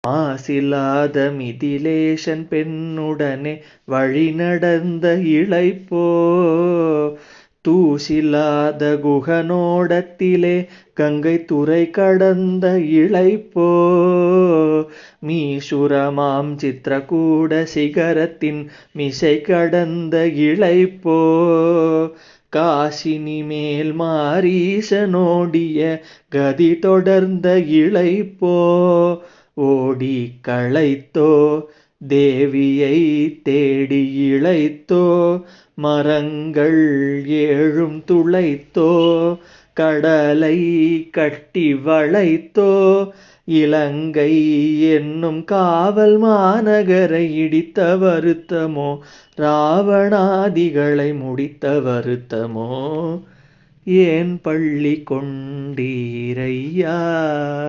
மாசில்லாத மிதிலேசன் பெண்ணுடனே வழிநடந்த இளைப்போ, தூசில்லாத குகனோடத்திலே கங்கை துறை கடந்த இளைப்போ, மீசுரமாம் சித்திரகூட சிகரத்தின் மிசை கடந்த இளைப்போ, காசினி மேல் மாரீசனோடிய கதி தொடர்ந்த இளைப்போ, ஓடி களைத்தோ தேவியை தேடி இளைத்தோ, மரங்கள் ஏழும் துளைத்தோ கடலை கட்டி வளைத்தோ, இலங்கை என்னும் காவல் மாநகரை இடித்த வருத்தமோ, ராவணாதிகளை முடித்த வருத்தமோ, ஏன் பள்ளி கொண்டீரையா?